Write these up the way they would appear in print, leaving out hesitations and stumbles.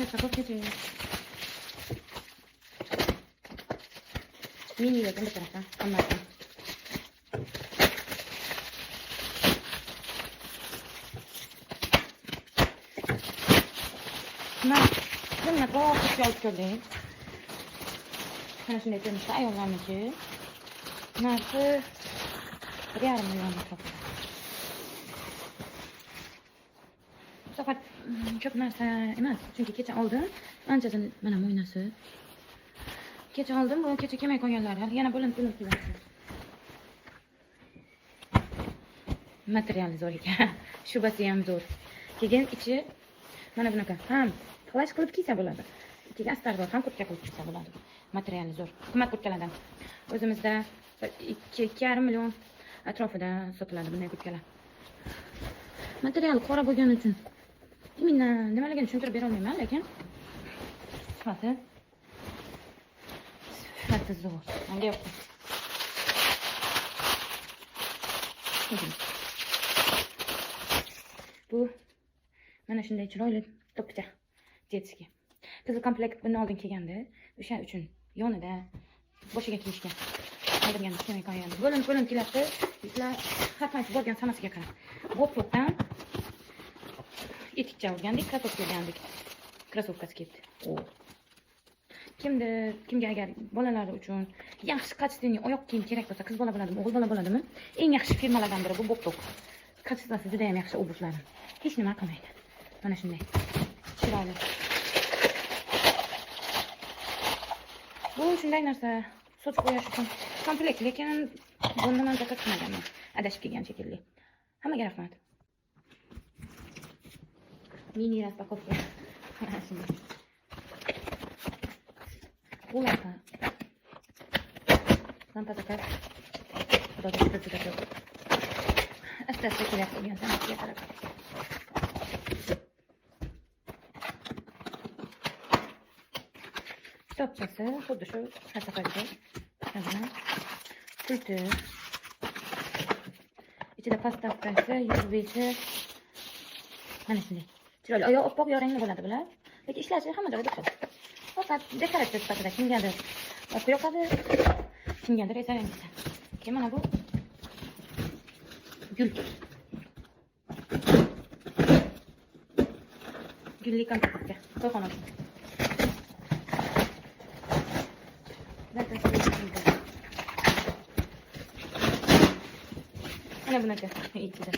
Takıp geçelim. Mini bakın bu taraftan. Onlardan. Bunlar çok yol gördüm. Hani şimdi dönüşte ayollarınki. Narxı 1,5 milyon toplu. Bu sefer çok narsa emas. Çünkü kecha oldim. Anchadan mana mo'ynasi. Kecha oldim. Bu kecha kelmay qo'yganlar. Yana bo'linib keladi. Materiali zo'r ekan. Shubasi ham zo'r. Keyin ichi mana bunaqa. Ham plash qilib kiysa bo'ladi. Ichiga astar bor, ham kurtka qilib kiysa bo'ladi. Materiali zo'r. Qimmat kurtkalardan. O'zimizda 2,5 million atrofida sotiladi bunday kurtkalar. Material qora bo'lgani uchun nimaligini tushuntirib bera olmayman, lekin sifati zo'r. Menga yoqdi. Bu mana shunday chiroyli to'pcha jetski. Qizil komplekt bundan oldin kelgandi. O'sha uchun yonida boshiga kiyishga oldirgan kelmay qolgandi. Bo'linib keladi. Yuklar har qaysi borgan sanasiga qarab. Botloqdan etikcha olgandik, krossovka olgandik. Krossovkasi ketdi. Kimga agar bolalari uchun yaxshi kачественный oyoq kiyim kerak bo'lsa, qiz bola bo'ladimi, o'g'il bola bo'ladimi? Eng yaxshi firmalardan biri bu Botloq. Kачествоsi juda ham yaxshi obuvlarim. Hech nima qilmaydi. Mana shunday. Chiroyli. Bu shunday narsa, soch bo'yash uchun komplekt, lekin bundan ancha qilmaganman. Adashib kelgan shekilli. Hammaga rahmat. Mini распаковка. Bu lampa takar. Xudoga shukr juda ko'p. Asta-asta kelyapti degan sanasiga qarab. Kitobchasi xuddi shu har safargidek. Pulti. İçinde pastavkasi, USB'. Mana shunday. Chiroyli, oyoq oppoq yorangli bo'ladi bular. Lekin ishlashi hamma joyda o'xshaydi. Faqat dekoratsiya sifatida kimgadir oq yoqadi, kimgadir esa rangli. Keyin mana bu gul. Gulli konfetga. To'yxona uchun. Mana bunaqa ichida.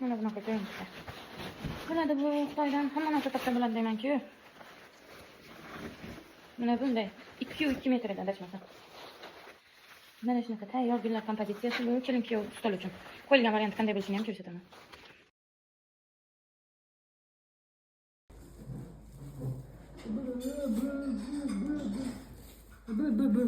Mana bunaqa ko'rinishda. Bo'ladi bu Xitoydan hamma narsa topsa bo'ladi deyman-ku. Mana bunday 2 metrda adashmasam. Mana shunaqa tayyor gullar kompozitsiyasi bu kelin-kuyov stol uchun. Qo'yilgan variant qanday bo'lishini ham ko'rsataman. Bu